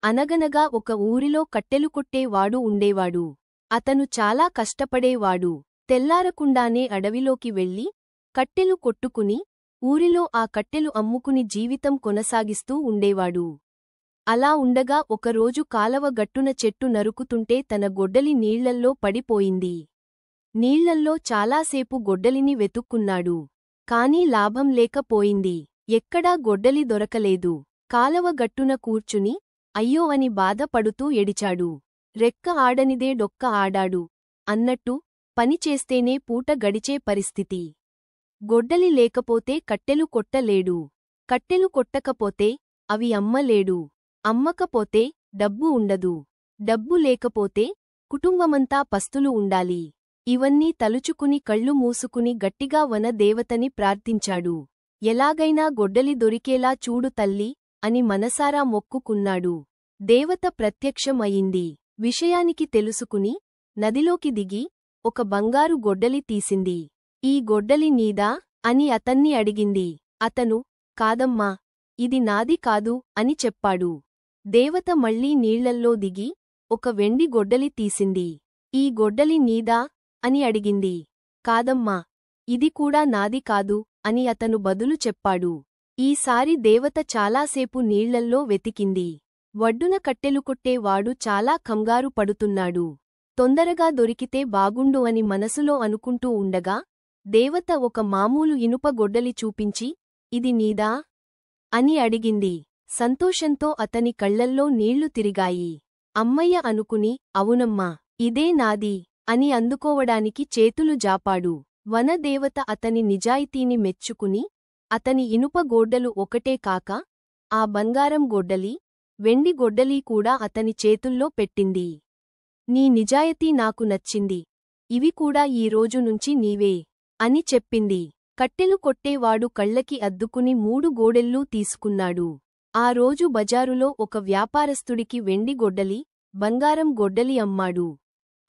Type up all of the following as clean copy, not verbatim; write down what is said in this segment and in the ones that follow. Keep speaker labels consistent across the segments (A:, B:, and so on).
A: అనగనగా ఒక ఊరిలో కట్టెలు కొట్టేవాడు ఉండేవాడు. అతను చాలా కష్టపడేవాడు. తెల్లారకుండానే అడవిలోకి వెళ్ళి కట్టెలు కొట్టుకుని ఊరిలో ఆ కట్టెలు అమ్ముకుని జీవితం కొనసాగిస్తూ ఉండేవాడు. అలా ఉండగా ఒకరోజు కాలవ గట్టున చెట్టు నరుకుతుంటే తన గొడ్డలి నీళ్లల్లో పడిపోయింది. నీళ్లల్లో చాలాసేపు గొడ్డలిని వెతుక్కున్నాడు. కాని లాభం లేకపోయింది. ఎక్కడా గొడ్డలి దొరకలేదు. కాలవ గట్టున కూర్చుని అయ్యో అని బాధపడుతూ ఎడిచాడు. రెక్క ఆడనిదే డొక్క ఆడాడు అన్నట్టు పనిచేస్తేనే పూట గడిచే పరిస్థితి. గొడ్డలి లేకపోతే కట్టెలు కొట్టలేడు. కట్టెలు కొట్టకపోతే అవి అమ్మలేడు. అమ్మకపోతే డబ్బు ఉండదు. డబ్బు లేకపోతే కుటుంబమంతా పస్తులు ఉండాలి. ఇవన్నీ తలుచుకుని కళ్ళు మూసుకుని గట్టిగా వన దేవతని ప్రార్థించాడు. ఎలాగైనా గొడ్డలి దొరికేలా చూడు తల్లి అని మనసారా మొక్కుకున్నాడు. దేవత ప్రత్యక్షం అయింది. విషయానికి తెలుసుకుని నదిలోకి దిగి ఒక బంగారు గొడ్డలి తీసింది. ఈ గొడ్డలి నీదా అని అతన్ని అడిగింది. అతను కాదమ్మా, ఇది నాది కాదు అని చెప్పాడు. దేవత మళ్లీ నీళ్లల్లో దిగి ఒక వెండి గొడ్డలి తీసింది. ఈ గొడ్డలి నీదా అని అడిగింది. కాదమ్మా, ఇది కూడా నాది కాదు అని అతను బదులు చెప్పాడు. ఈసారి దేవత చాలాసేపు నీళ్లల్లో వెతికింది. వడ్డున కట్టెలు కొట్టేవాడు చాలా కంగారు పడుతున్నాడు. తొందరగా దొరికితే బాగుండు అని మనసులో అనుకుంటూ ఉండగా దేవత ఒక మామూలు ఇనుప గొడ్డలి చూపించి ఇది నీదా అని అడిగింది. సంతోషంతో అతని కళ్లల్లో నీళ్లు తిరిగాయి. అమ్మయ్య అనుకుని అవునమ్మా, ఇదే నాది అని అందుకోవడానికి చేతులు జాపాడు. వనదేవత అతని నిజాయితీని మెచ్చుకుని అతని ఇనుప గోడ్డలు ఒకటే కాక ఆ బంగారం గొడ్డలి, వెండి గొడ్డలీ కూడా అతని చేతుల్లో పెట్టింది. నీ నిజాయితీ నాకు నచ్చింది. ఇవి కూడా ఈ రోజు నుంచి నీవే అని చెప్పింది. కట్టెలు కొట్టేవాడు కళ్ళకి అద్దుకుని 3 గోడెల్లూ తీసుకున్నాడు. ఆ రోజు బజారులో ఒక వ్యాపారస్తుడికి వెండి గొడ్డలి, బంగారం గొడ్డలి అమ్మాడు.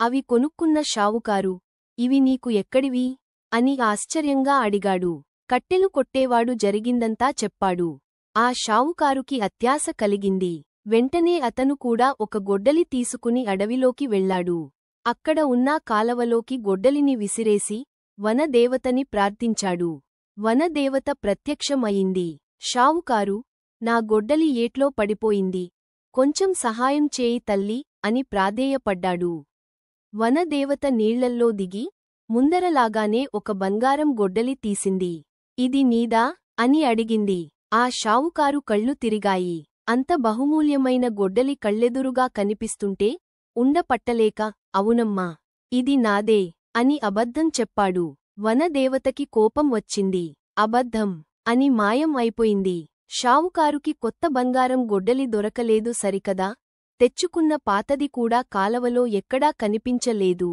A: అవి కొనుక్కున్న షావుకారు ఇవి నీకు ఎక్కడివి అని ఆశ్చర్యంగా అడిగాడు. కట్టెలు కొట్టేవాడు జరిగిందంతా చెప్పాడు. ఆ షావుకారుకి అత్యాశ కలిగింది. వెంటనే అతను కూడా ఒక గొడ్డలి తీసుకుని అడవిలోకి వెళ్లాడు. అక్కడ ఉన్న కాలవలోకి గొడ్డలిని విసిరేసి వనదేవతని ప్రార్థించాడు. వనదేవత ప్రత్యక్షం అయింది. షావుకారు, నా గొడ్డలి ఏట్లో పడిపోయింది. కొంచెం సహాయం చేయి తల్లి అని ప్రాధేయపడ్డాడు. వనదేవత నీళ్లల్లో దిగి ముందరలాగానే ఒక బంగారం గొడ్డలి తీసింది. ఇది నీదా అని అడిగింది. ఆ షావుకారు కళ్ళు తిరిగాయి. అంత బహుమూల్యమైన గొడ్డలి కళ్ళెదురుగా కనిపిస్తుంటే ఉండపట్టలేక అవునమ్మా, ఇది నాదే అని అబద్ధం చెప్పాడు. వనదేవతకి కోపం వచ్చింది. అబద్ధం అని మాయం అయిపోయింది. షావుకారుకి కొత్త బంగారం గొడ్డలి దొరకలేదు సరికదా, తెచ్చుకున్న పాతది కూడా కాలవలో ఎక్కడా కనిపించలేదు.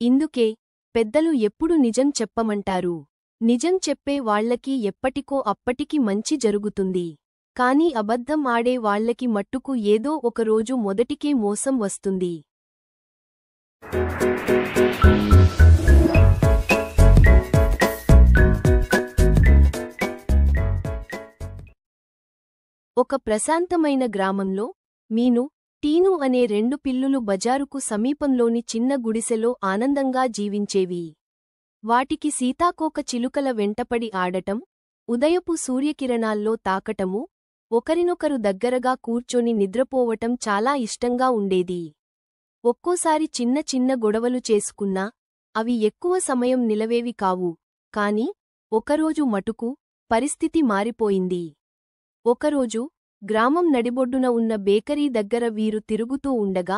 A: ఇందుకే పెద్దలు ఎప్పుడు నిజం చెప్పమంటారు. నిజం చెప్పే వాళ్లకి ఎప్పటికో అప్పటికి మంచి జరుగుతుంది. కాని అబద్ధం ఆడే వాళ్లకి మట్టుకు ఏదో ఒకరోజు మొదటికే మోసం వస్తుంది. ఒక ప్రశాంతమైన గ్రామంలో మీను, టీను అనే 2 పిల్లులు బజారుకు సమీపంలోని చిన్న గుడిసెలో ఆనందంగా జీవించేవి. వాటికి సీతాకోక చిలుకల వెంటపడి ఆడటం, ఉదయపు సూర్యకిరణాల్లో తాకటము, ఒకరినొకరు దగ్గరగా కూర్చొని నిద్రపోవటం చాలా ఇష్టంగా ఉండేది. ఒక్కోసారి చిన్న చిన్న గొడవలు చేసుకున్నా అవి ఎక్కువ సమయం నిలవేవి కావు. కాని ఒకరోజు మటుకు పరిస్థితి మారిపోయింది. ఒకరోజు గ్రామం నడిబొడ్డున ఉన్న బేకరీ దగ్గర వీరు తిరుగుతూ ఉండగా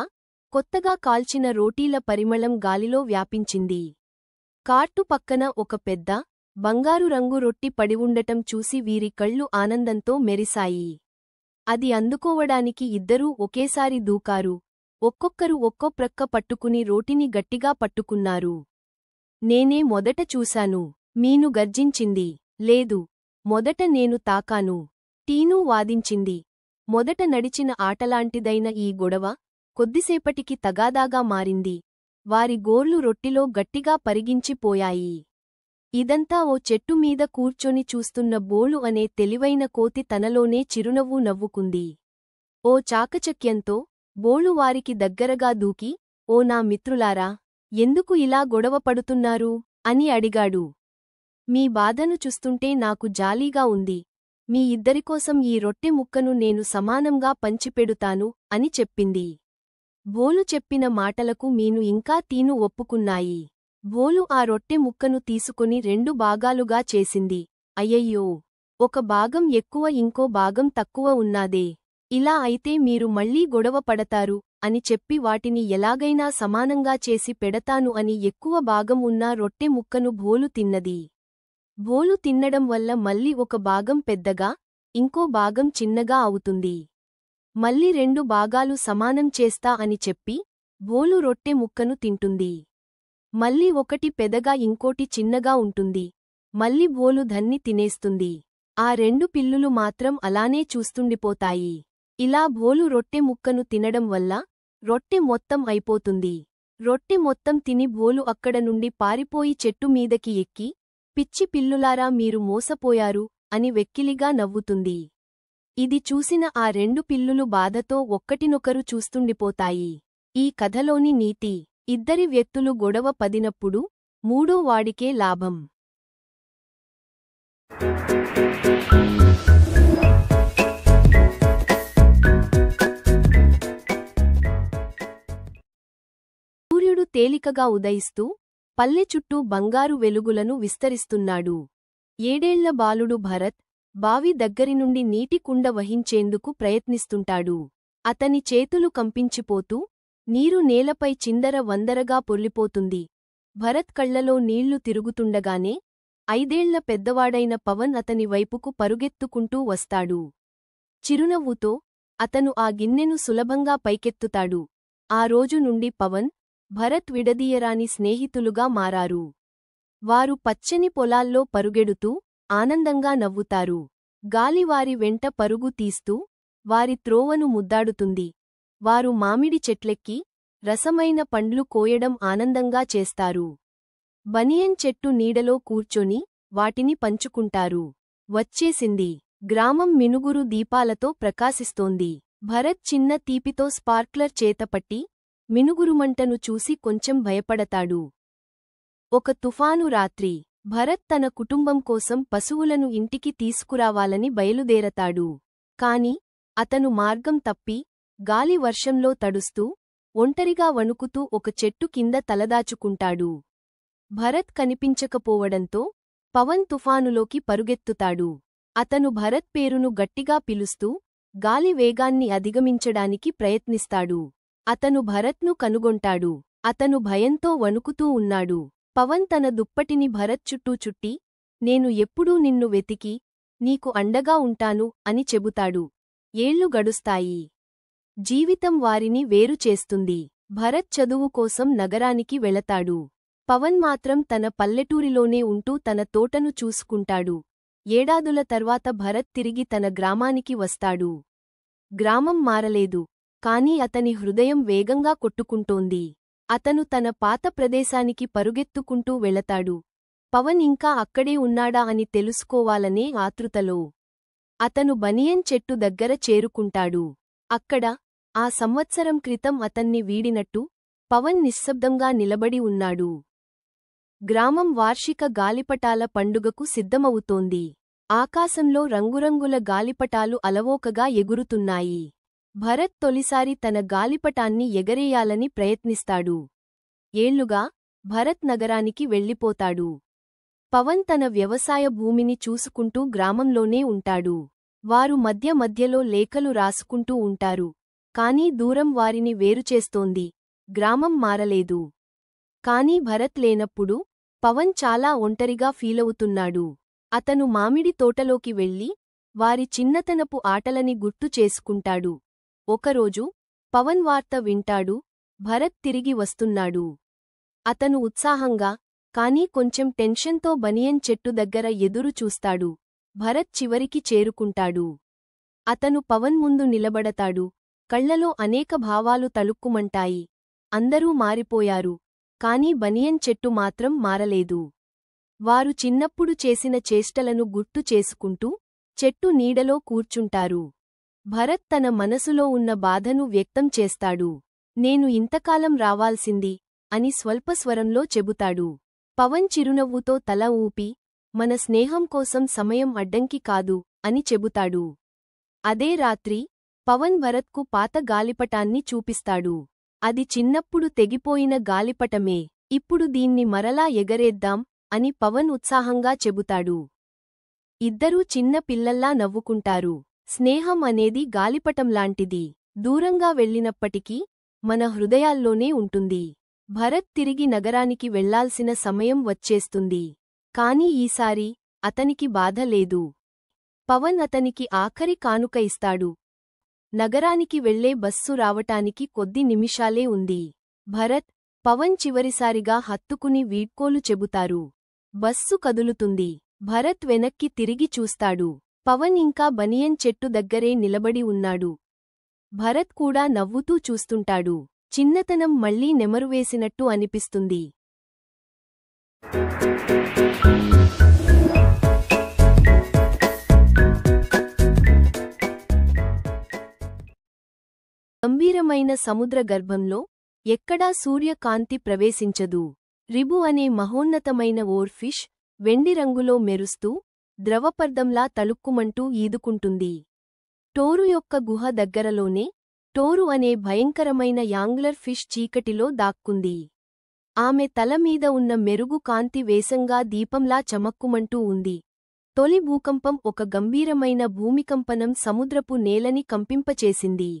A: కొత్తగా కాల్చిన రోటీల పరిమళం గాలిలో వ్యాపించింది. కార్టు పక్కన ఒక పెద్ద బంగారు రంగు రొట్టి పడివుండటం చూసి వీరి కళ్ళు ఆనందంతో మెరిశాయి. అది అందుకోవడానికి ఇద్దరూ ఒకేసారి దూకారు. ఒక్కొక్కరు ఒక్కో ప్రక్క పట్టుకుని రోటిని గట్టిగా పట్టుకున్నారు. నేనే మొదట చూశాను, మీను గర్జించింది. లేదు, మొదట నేను తాకాను, టీను వాదించింది. మొదట నడిచిన ఆటలాంటిదైన ఈ గొడవ కొద్దిసేపటికి తగాదాగా మారింది. వారి గోర్లు రొట్టిలో గట్టిగా పరిగించిపోయాయి. ఇదంతా ఓ చెట్టుమీద కూర్చొని చూస్తున్న బోళు అనే తెలివైన కోతి తనలోనే చిరునవ్వు నవ్వుకుంది. ఓ చాకచక్యంతో బోళు వారికి దగ్గరగా దూకి, ఓ నా మిత్రులారా, ఎందుకు ఇలా గొడవ పడుతున్నారు అని అడిగాడు. మీ బాధను చూస్తుంటే నాకు జాలీగా ఉంది. మీ ఇద్దరికోసం ఈ రొట్టె ముక్కను నేను సమానంగా పంచిపెడుతాను అని చెప్పింది. బోలు చెప్పిన మాటలకు మీను ఇంకా తీను ఒప్పుకున్నాయి. బోలు ఆ రొట్టె ముక్కను తీసుకుని 2 భాగాలుగా చేసింది. అయ్యయ్యో, ఒక భాగం ఎక్కువ ఇంకో భాగం తక్కువ ఉన్నాదే. ఇలా అయితే మీరు మళ్ళీ గొడవ పడతారు అని చెప్పి వాటిని ఎలాగైనా సమానంగా చేసి పెడతాను అని ఎక్కువ భాగం ఉన్న రొట్టె ముక్కను బోలు తిన్నది. బోలు తిన్నడం వల్ల మళ్ళీ ఒక భాగం పెద్దగా, ఇంకో భాగం చిన్నగా అవుతుంది. మళ్ళీ 2 భాగాలు సమానం చేస్తా అని చెప్పి బోలు రొట్టె ముక్కను తింటుంది. మళ్ళీ ఒకటి పెదగా ఇంకోటి చిన్నగా ఉంటుంది. మళ్ళీ బోలు దాన్ని తినేస్తుంది. ఆ 2 పిల్లులు మాత్రం అలానే చూస్తుండిపోతాయి. ఇలా బోలు రొట్టె ముక్కను తినడం వల్ల రొట్టె మొత్తం అయిపోతుంది. రొట్టె మొత్తం తిని బోలు అక్కడ నుండి పారిపోయి చెట్టు మీదకి ఎక్కి, పిచ్చి పిల్లులారా మీరు మోసపోయారు అని వెక్కిలిగా నవ్వుతుంది. ఇది చూసిన ఆ 2 పిల్లులు బాధతో ఒక్కటినొకరు చూస్తుండిపోతాయి. ఈ కథలోని నీతి: ఇద్దరి వ్యక్తులు గొడవ పడినప్పుడు మూడో వాడికే లాభం. సూర్యుడు తేలికగా ఉదయిస్తూ పల్లె చుట్టూ బంగారు వెలుగులను విస్తరిస్తున్నాడు. 7 ఏళ్ల బాలుడు భరత్ బావి దగ్గరి నుండి నీటి కుండ వహించేందుకు ప్రయత్నిస్తుంటాడు. అతని చేతులు కంపించిపోతూ నీరు నేలపై చిందర వందరగా పొర్లిపోతుంది. భరత్ కళ్లలో నీళ్లు తిరుగుతుండగానే 5 ఏళ్ల పెద్దవాడైన పవన్ అతని వైపుకు పరుగెత్తుకుంటూ వస్తాడు. చిరునవ్వుతో అతను ఆ గిన్నెను సులభంగా పైకెత్తుతాడు. ఆ రోజు నుండి పవన్, భరత్ విడదీయరాని స్నేహితులుగా మారారు. వారు పచ్చని పొలాల్లో పరుగెడుతూ ఆనందంగా నవ్వుతారు. గాలి వారి వెంట పరుగు తీస్తూ వారి త్రోవను ముద్దాడుతుంది. వారు మామిడి చెట్లెక్కి రసమైన పండ్లు కోయడం ఆనందంగా చేస్తారు. బనియన్ చెట్టు నీడలో కూర్చొని వాటిని పంచుకుంటారు. వచ్చేసింది. గ్రామం మినుగురు దీపాలతో ప్రకాశిస్తోంది. భరత్ చిన్న తీపితో స్పార్క్లర్ చేతపట్టి మినుగురుమంటను చూసి కొంచెం భయపడతాడు. ఒక తుఫాను రాత్రి భరత్ తన కుటుంబం కోసం పశువులను ఇంటికి తీసుకురావాలని బయలుదేరతాడు. కాని అతను మార్గం తప్పి గాలి వర్షంలో తడుస్తూ ఒంటరిగా వణుకుతూ ఒక చెట్టు కింద తలదాచుకుంటాడు. భరత్ కనిపించకపోవడంతో పవన్ తుఫానులోకి పరుగెత్తుతాడు. అతను భరత్ పేరును గట్టిగా పిలుస్తూ గాలి వేగాన్ని అధిగమించడానికి ప్రయత్నిస్తాడు. అతను భరత్ను కనుగొంటాడు. అతను భయంతో వణుకుతూ ఉన్నాడు. పవన్ తన దుప్పటిని భరత్ చుట్టూ చుట్టి, నేను ఎప్పుడూ నిన్ను వెతికి నీకు అండగా ఉంటాను అని చెబుతాడు. ఏళ్లు గడుస్తాయి. జీవితం వారిని వేరు చేస్తుంది. భరత్ చదువు కోసం నగరానికి వెళతాడు. పవన్ మాత్రం తన పల్లెటూరిలోనే ఉంటూ తన తోటను చూసుకుంటాడు. ఏడాదుల తర్వాత భరత్ తిరిగి తన గ్రామానికి వస్తాడు. గ్రామం మారలేదు, కాని అతని హృదయం వేగంగా కొట్టుకుంటోంది. అతను తన పాత ప్రదేశానికి పరుగెత్తుకుంటూ వెళతాడు. పవన్ ఇంకా అక్కడే ఉన్నాడా అని తెలుసుకోవాలనే ఆతృతలో. అతను బనియన్ చెట్టు దగ్గర చేరుకుంటాడు. అక్కడ ఆ సంవత్సరం క్రితం అతన్ని వీడినట్టు పవన్ నిశ్శబ్దంగా నిలబడి ఉన్నాడు. గ్రామం వార్షిక గాలిపటాల పండుగకు సిద్ధమవుతోంది. ఆకాశంలో రంగురంగుల గాలిపటాలు అలవోకగా ఎగురుతున్నాయి. భరత్ తొలిసారి తన గాలిపటాన్ని ఎగరేయాలని ప్రయత్నిస్తాడు. ఏళ్లుగా భరత్ నగరానికి వెళ్ళిపోతాడు. పవన్ తన వ్యవసాయ భూమిని చూసుకుంటూ గ్రామంలోనే ఉంటాడు. వారు మధ్య మధ్యలో లేఖలు రాసుకుంటూ ఉంటారు. కానీ దూరం వారిని వేరుచేస్తోంది. గ్రామం మారలేదు. కానీ భరత్ లేనప్పుడు పవన్ చాలా ఒంటరిగా ఫీలవుతున్నాడు. అతను మామిడి తోటలోకి వెళ్ళి వారి చిన్నతనపు ఆటలని గుర్తు చేసుకుంటాడు. ఒకరోజు పవన్ వార్త వింటాడు. భరత్ తిరిగి వస్తున్నాడు. అతను ఉత్సాహంగా, కానీ కొంచెం టెన్షన్తో బనియన్ చెట్టు దగ్గర ఎదురు చూస్తాడు. భరత్ చివరికి చేరుకుంటాడు. అతను పవన్ ముందు నిలబడతాడు. కళ్లలో అనేక భావాలు తళుక్కుమంటాయి. అందరూ మారిపోయారు, కానీ బనియన్ చెట్టు మాత్రం మారలేదు. వారు చిన్నప్పుడు చేసిన చేష్టలను గుర్తు చేసుకుంటూ చెట్టు నీడలో కూర్చుంటారు. భరత్ తన మనసులో ఉన్న బాధను వ్యక్తం చేస్తాడు. నేను ఇంతకాలం రావాల్సింది అని స్వల్పస్వరంలో చెబుతాడు. పవన్ చిరునవ్వుతో తల ఊపి, మన స్నేహం కోసం సమయం అడ్డంకి కాదు అని చెబుతాడు. అదే రాత్రి పవన్ భరత్కు పాత గాలిపటాన్ని చూపిస్తాడు. అది చిన్నప్పుడు తెగిపోయిన గాలిపటమే, ఇప్పుడు దీన్ని మరలా ఎగరేద్దాం అని పవన్ ఉత్సాహంగా చెబుతాడు. ఇద్దరూ చిన్న పిల్లల్లా నవ్వుకుంటారు. స్నేహం అనేది గాలిపటంలాంటిది, దూరంగా వెళ్ళినప్పటికీ మన హృదయాల్లోనే ఉంటుంది. భరత్ తిరిగి నగరానికి వెళ్లాల్సిన సమయం వచ్చేస్తుంది. కాని ఈసారి అతనికి బాధ లేదు. పవన్ అతనికి ఆఖరి కానుక ఇస్తాడు. నగరానికి వెళ్లే బస్సు రావటానికి కొద్ది నిమిషాలే ఉంది. భరత్, పవన్ చివరిసారిగా హత్తుకుని వీడ్కోలు చెబుతారు. బస్సు కదులుతుంది. భరత్ వెనక్కి తిరిగి చూస్తాడు. పవన్ ఇంకా బనియన్ చెట్టు దగ్గరే నిలబడి ఉన్నాడు. భరత్ కూడా నవ్వుతూ చూస్తుంటాడు. చిన్నతనం మళ్లీ నెమరువేసినట్టు అనిపిస్తుంది. గంభీరమైన సముద్ర గర్భంలో ఎక్కడా సూర్యకాంతి ప్రవేశించదు. రిబు అనే మహోన్నతమైన ఓర్ఫిష్ వెండి రంగులో మెరుస్తూ ద్రవపర్దంలా తలుక్కుమంటూ ఈదుకుంటుంది. టోరు యొక్క గుహ దగ్గరలోనే టోరు అనే భయంకరమైన యాంగ్లర్ ఫిష్ చీకటిలో దాక్కుంది. ఆమె తల మీద ఉన్న మెరుగు కాంతి వేసంగా దీపంలా చమక్కుమంటూ ఉంది. తొలి భూకంపం ఒక గంభీరమైన భూమికంపనం సముద్రపు నేలని కంపింపచేసింది.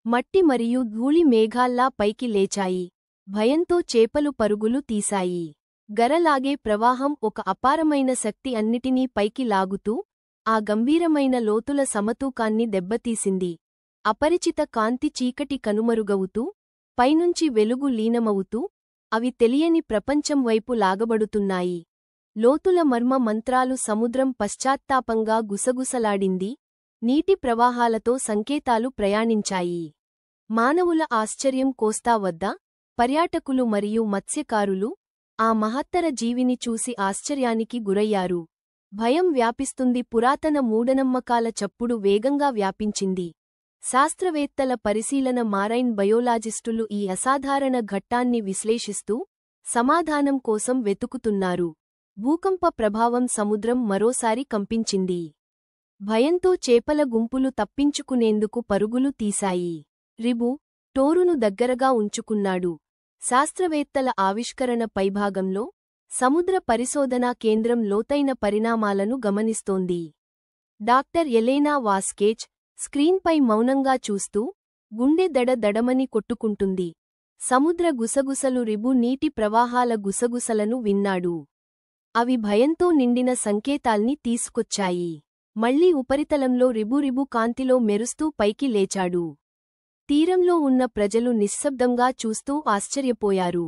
A: మట్టి మరియు ధూళి మేఘాల్లా పైకి లేచాయి. భయంతో చేపలు పరుగులు తీశాయి. గరలాగే ప్రవాహం ఒక అపారమైన శక్తి అన్నిటినీ పైకి లాగుతూ ఆ గంభీరమైన లోతుల సమతూకాన్ని దెబ్బతీసింది. అపరిచిత కాంతి చీకటి కనుమరుగవుతూ, పైనుంచి వెలుగు లీనమవుతూ, అవి తెలియని ప్రపంచం వైపు లాగబడుతున్నాయి. లోతుల మర్మ మంత్రాలు సముద్రం పశ్చాత్తాపంగా గుసగుసలాడింది. నీటి ప్రవాహాలతో సంకేతాలు ప్రయాణించాయి. మానవుల ఆశ్చర్యం కోస్తా వద్ద పర్యాటకులు మరియు మత్స్యకారులు ఆ మహత్తర జీవిని చూసి ఆశ్చర్యానికి గురయ్యారు. భయం వ్యాపిస్తుంది. పురాతన మూఢనమ్మకాల చప్పుడు వేగంగా వ్యాపించింది. శాస్త్రవేత్తల పరిశీలన మారైన్ బయోలాజిస్టులు ఈ అసాధారణ ఘట్టాన్ని విశ్లేషిస్తూ సమాధానం కోసం వెతుకుతున్నారు. భూకంప ప్రభావం సముద్రం మరోసారి కంపించింది. భయంతో చేపల గుంపులు తప్పించుకునేందుకు పరుగులు తీశాయి. రిబు టోరును దగ్గరగా ఉంచుకున్నాడు. శాస్త్రవేత్తల ఆవిష్కరణ పైభాగంలో సముద్ర పరిశోధనా కేంద్రం లోతైన పరిణామాలను గమనిస్తోంది. డాక్టర్ ఎలేనా వాస్కేజ్ స్క్రీన్పై మౌనంగా చూస్తూ గుండె దడమని కొట్టుకుంటుంది. సముద్ర గుసగుసలు రిబు నీటి ప్రవాహాల గుసగుసలను విన్నాడు. అవి భయంతో నిండిన సంకేతాల్ని తీసుకొచ్చాయి. మళ్లీ ఉపరితలంలో రిబు కాంతిలో మెరుస్తూ పైకి లేచాడు. తీరంలో ఉన్న ప్రజలు నిశ్శబ్దంగా చూస్తూ ఆశ్చర్యపోయారు.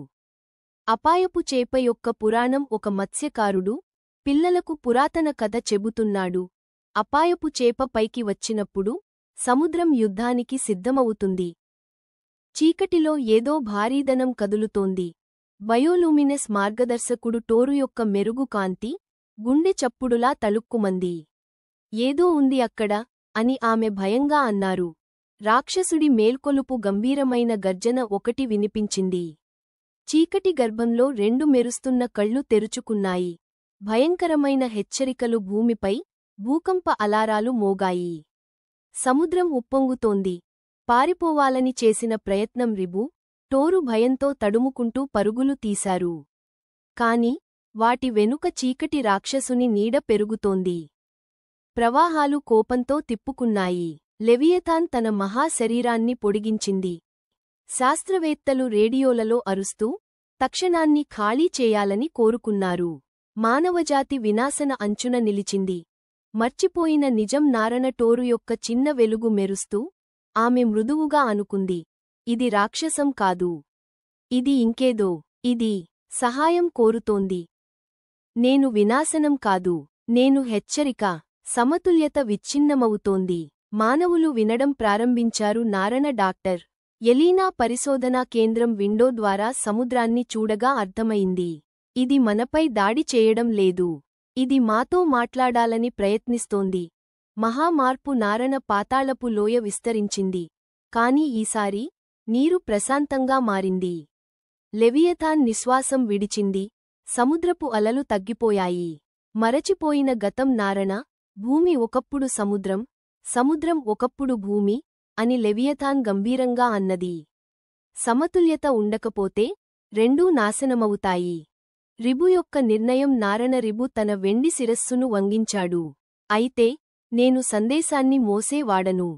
A: అపాయపు చేప యొక్క పురాణం. ఒక మత్స్యకారుడు పిల్లలకు పురాతన కథ చెబుతున్నాడు. అపాయపు చేప పైకి వచ్చినప్పుడు సముద్రం యుద్ధానికి సిద్ధమవుతుంది. చీకటిలో ఏదో భారీదనం కదులుతోంది. బయోలూమినెస్ మార్గదర్శకుడు టోరు యొక్క మెరుగు కాంతి గుండె చప్పుడులా తలుక్కుమంది. ఏదో ఉంది అక్కడ అని ఆమె భయంగా అన్నారు. రాక్షసుడి మేల్కొలుపు గంభీరమైన గర్జన ఒకటి వినిపించింది. చీకటి గర్భంలో రెండు మెరుస్తున్న కళ్ళు తెరుచుకున్నాయి. భయంకరమైన హెచ్చరికలు భూమిపై భూకంప అలారాలు మోగాయి. సముద్రం ఉప్పొంగుతోంది. పారిపోవాలని చేసిన ప్రయత్నం. రిబు టోరు భయంతో తడుముకుంటూ పరుగులు తీశారు. కాని వాటి వెనుక చీకటి రాక్షసుని నీడ పెరుగుతోంది. ప్రవాహాలు కోపంతో తిప్పుకున్నాయి. లెవియథాన్ తన మహాశరీరాన్ని పొడిగించింది. శాస్త్రవేత్తలు రేడియోలలో అరుస్తూ తక్షణాన్ని ఖాళీ చేయాలని కోరుకున్నారు. మానవజాతి వినాశన అంచున నిలిచింది. మర్చిపోయిన నిజం. నారణ టోరు యొక్క చిన్న వెలుగు మెరుస్తూ ఆమె మృదువుగా అనుకుంది. ఇది రాక్షసం కాదు. ఇది ఇంకేదో. ఇది సహాయం కోరుతోంది. నేను వినాశనం కాదు. నేను హెచ్చరిక. సమతుల్యత విచ్ఛిన్నమవుతోంది. మానవులు వినడం ప్రారంభించారు. నారణ డాక్టర్ ఎలీనా పరిశోధనా కేంద్రం విండో ద్వారా సముద్రాన్ని చూడగా అర్థమైంది. ఇది మనపై దాడి చేయడం లేదు. ఇది మాతో మాట్లాడాలని ప్రయత్నిస్తోంది. మహామార్పు నారణ పాతాళపు లోయ విస్తరించింది. కాని ఈసారి నీరు ప్రశాంతంగా మారింది. లెవియథాన్ నిశ్వాసం విడిచింది. సముద్రపు అలలు తగ్గిపోయాయి. మరచిపోయిన గతం నారణ, భూమి ఒకప్పుడు సముద్రం, సముద్రం ఒకప్పుడు భూమి అని లెవియథాన్ గంభీరంగా అన్నది. సమతుల్యత ఉండకపోతే రెండూ నాశనమవుతాయి. రిబు యొక్క నిర్ణయం నారణ రిబు తన వెండి శిరస్సును వంగించాడు. అయితే నేను సందేశాన్ని మోసేవాడను.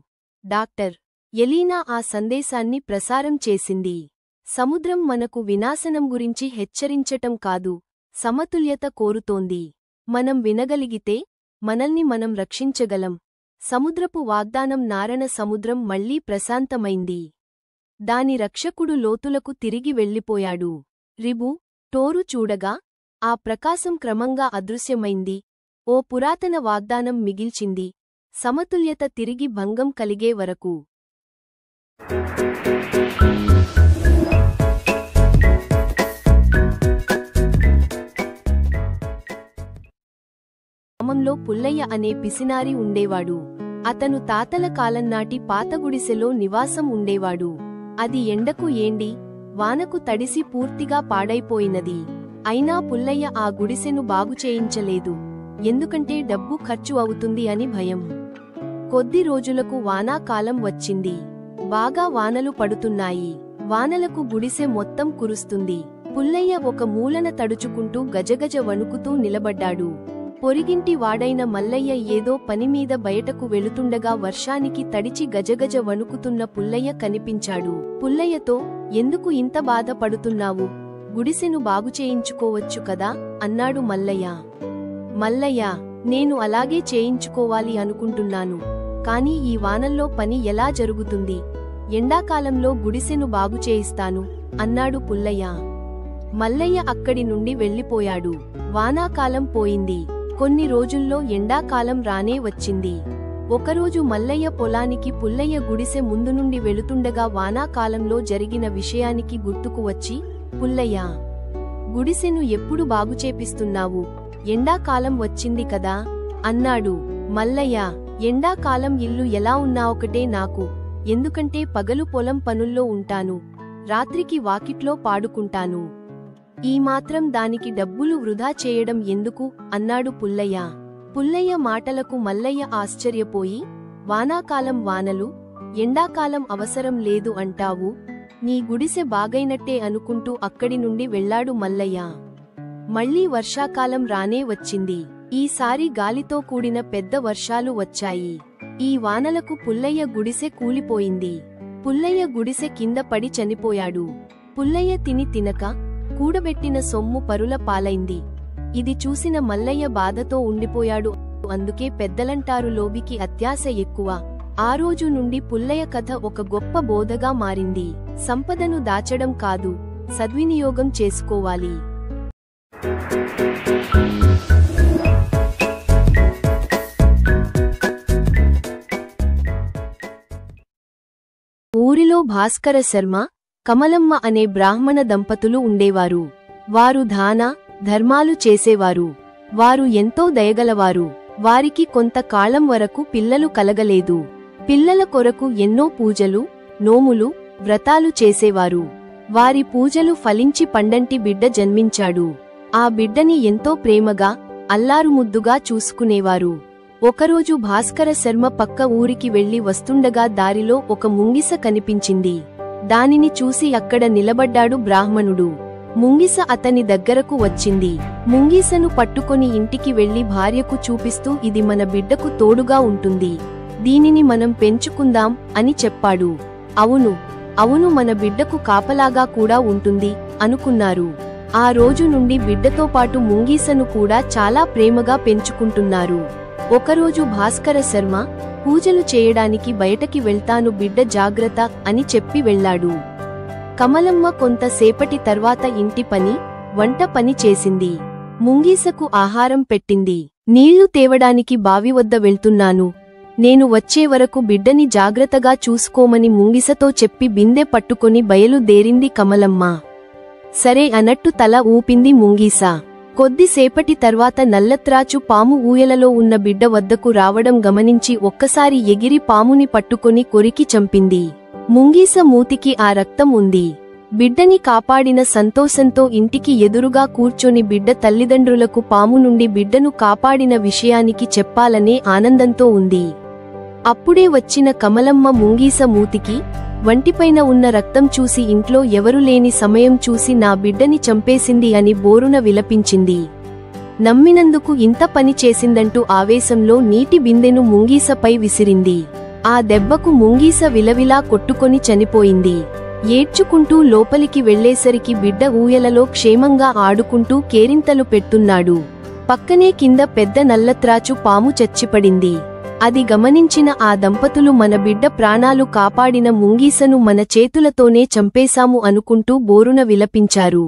A: డాక్టర్ ఎలీనా ఆ సందేశాన్ని ప్రసారం చేసింది. సముద్రం మనకు వినాశనం గురించి హెచ్చరించటం కాదు, సమతుల్యత కోరుతోంది. మనం వినగలిగితే మనల్ని మనం రక్షించగలం. సముద్రపు వాగ్దానం నారణ సముద్రం మళ్లీ ప్రశాంతమైంది. దాని రక్షకుడు లోతులకు తిరిగి వెళ్ళిపోయాడు. రిబు, టోరు చూడగా ఆ ప్రకాశం క్రమంగా అదృశ్యమైంది. ఓ పురాతన వాగ్దానం మిగిల్చింది, సమతుల్యత తిరిగి భంగం కలిగే వరకు. గ్రామంలో పుల్లయ్య అనే పిసినారి ఉండేవాడు. అతను తాతల కాలంనాటి పాతగుడిసెలో నివాసం ఉండేవాడు. అది ఎండకు ఏండి, వానకు తడిసి పూర్తిగా పాడైపోయినది. అయినా పుల్లయ్య ఆ గుడిసెను బాగుచేయించలేదు. ఎందుకంటే డబ్బు ఖర్చు అవుతుంది అని భయం. కొద్ది రోజులకు వానాకాలం వచ్చింది. బాగా వానలు పడుతున్నాయి. వానలకు గుడిసె మొత్తం కురుస్తుంది. పుల్లయ్య ఒక మూలన తడుచుకుంటూ గజగజ వణుకుతూ నిలబడ్డాడు. పొరిగింటి వాడైన మల్లయ్య ఏదో పనిమీద బయటకు వెళుతుండగా వర్షానికి తడిచి గజగజ వణుకుతున్న పుల్లయ్య కనిపించాడు. పుల్లయ్యతో, ఎందుకు ఇంత బాధ పడుతున్నావు? గుడిసెను బాగుచేయించుకోవచ్చు కదా అన్నాడు మల్లయ్య. మల్లయ్య, నేను అలాగే చేయించుకోవాలి అనుకుంటున్నాను. కాని ఈ వానల్లో పని ఎలా జరుగుతుంది? ఎండాకాలంలో గుడిసెను బాగుచేయిస్తాను అన్నాడు పుల్లయ్య. మల్లయ్య అక్కడి నుండి వెళ్ళిపోయాడు. వానాకాలం పోయింది. కొన్ని రోజుల్లో ఎండాకాలం రానే వచ్చింది. ఒకరోజు మల్లయ్య పొలానికి పుల్లయ్య గుడిసె ముందు నుండి వెళుతుండగా వానాకాలంలో జరిగిన విషయానికి గుర్తుకు వచ్చి, పుల్లయ్య, గుడిసెను ఎప్పుడు బాగుచేపిస్తున్నావు? ఎండాకాలం వచ్చింది కదా అన్నాడు. మల్లయ్య, ఎండాకాలం ఇల్లు ఎలా ఉన్నా ఒకటే నాకు. ఎందుకంటే పగలు పొలం పనుల్లో ఉంటాను, రాత్రికి వాకిట్లో పాడుకుంటాను. ఈ మాత్రం దానికి డబ్బులు వృధా చేయడం ఎందుకు అన్నాడు పుల్లయ్య. పుల్లయ్య మాటలకు మల్లయ్య ఆశ్చర్యపోయి, వానాకాలం వానలు, ఎండాకాలం అవసరం లేదు అంటావు? నీ గుడిసె బాగైనట్టే అనుకుంటూ అక్కడి నుండి వెళ్లాడు మల్లయ్య. మళ్లీ వర్షాకాలం రానే వచ్చింది. ఈసారి గాలితో కూడిన పెద్ద వర్షాలు వచ్చాయి. ఈ వానలకు పుల్లయ్య గుడిసె కూలిపోయింది. పుల్లయ్య గుడిసె కింద పడి చనిపోయాడు. పుల్లయ్య తిని తినక కూడబెట్టిన సొమ్ము పరుల పాలైంది. ఇది చూసిన మల్లయ్య బాధతో ఉండిపోయాడు. అందుకే పెద్దలంటారు, లోబికి అత్యాశ ఎక్కువ. ఆ రోజు నుండి పుల్లయ్య కథ ఒక గొప్ప బోధగా మారింది. సంపదను దాచడం కాదు, సద్వినియోగం చేసుకోవాలి. ఊరిలో భాస్కర శర్మ, కమలమ్మ అనే బ్రాహ్మణ దంపతులు ఉండేవారు. వారు దాన ధర్మాలు చేసేవారు. వారు ఎంతో దయగలవారు. వారికి కొంతకాలం వరకు పిల్లలు కలగలేదు. పిల్లల కొరకు ఎన్నో పూజలు, నోములు, వ్రతాలు చేసేవారు. వారి పూజలు ఫలించి పండంటి బిడ్డ జన్మించాడు. ఆ బిడ్డని ఎంతో ప్రేమగా, అల్లారుముద్దుగా చూసుకునేవారు. ఒకరోజు భాస్కర శర్మ పక్క ఊరికి వెళ్లి వస్తుండగా దారిలో ఒక ముంగిస కనిపించింది. దానిని చూసి అక్కడ నిలబడ్డాడు బ్రాహ్మణుడు. ముంగిస అతని దగ్గరకు వచ్చింది. ముంగీసను పట్టుకొని ఇంటికి వెళ్లి భార్యకు చూపిస్తూ, ఇది మన బిడ్డకు తోడుగా ఉంటుంది, దీనిని మనం పెంచుకుందాం అని చెప్పాడు. అవును, అవును, మన బిడ్డకు కాపలాగా కూడా ఉంటుంది అనుకున్నారు. ఆ రోజు నుండి బిడ్డతో పాటు ముంగీసను కూడా చాలా ప్రేమగా పెంచుకుంటున్నారు. ఒకరోజు భాస్కర శర్మ, పూజలు చేయడానికి బయటకి వెళ్తాను, బిడ్డ జాగ్రత్త అని చెప్పి వెళ్లాడు. కమలమ్మ కొంతసేపటి తర్వాత ఇంటి పని, వంట పని చేసింది. ముంగీసకు ఆహారం పెట్టింది. నీళ్లు తేవడానికి బావి వద్ద వెళ్తున్నాను, నేను వచ్చే వరకు బిడ్డని జాగ్రత్తగా చూసుకోమని ముంగిసతో చెప్పి బిందె పట్టుకొని బయలుదేరింది కమలమ్మ. సరే అన్నట్టు తల ఊపింది ముంగీస. కొద్దిసేపటి తర్వాత నల్లత్రాచు పాము ఊయలలో ఉన్న బిడ్డ వద్దకు రావడం గమనించి ఒక్కసారి ఎగిరి పాముని పట్టుకొని కొరికి చంపింది. ముంగీస మూతికి ఆ రక్తం ఉంది. బిడ్డని కాపాడిన సంతోషంతో ఇంటికి ఎదురుగా కూర్చొని బిడ్డ తల్లిదండ్రులకు పాము నుండి బిడ్డను కాపాడిన విషయానికి చెప్పాలనే ఆనందంతో ఉంది. అప్పుడే వచ్చిన కమలమ్మ ముంగీస మూతికి, వంటిపైన ఉన్న రక్తం చూసి ఇంట్లో ఎవరు లేని సమయం చూసి నా బిడ్డని చంపేసింది అని బోరున విలపించింది. నమ్మినందుకు ఇంత పని చేసిందంటూ ఆవేశంలో నీటి బిందెను ముంగీసపై విసిరింది. ఆ దెబ్బకు ముంగీస విలవిలా కొట్టుకొని చనిపోయింది. ఏడ్చుకుంటూ లోపలికి వెళ్లేసరికి బిడ్డ ఊయలలో క్షేమంగా ఆడుకుంటూ కేరింతలు పెడుతున్నాడు. పక్కనే కింద పెద్ద నల్లత్రాచు పాము చచ్చిపడింది. అది గమనించిన ఆ దంపతులు మన బిడ్డ ప్రాణాలు కాపాడిన ముంగీసను మన చేతులతోనే చంపేశాము అనుకుంటూ బోరున విలపించారు.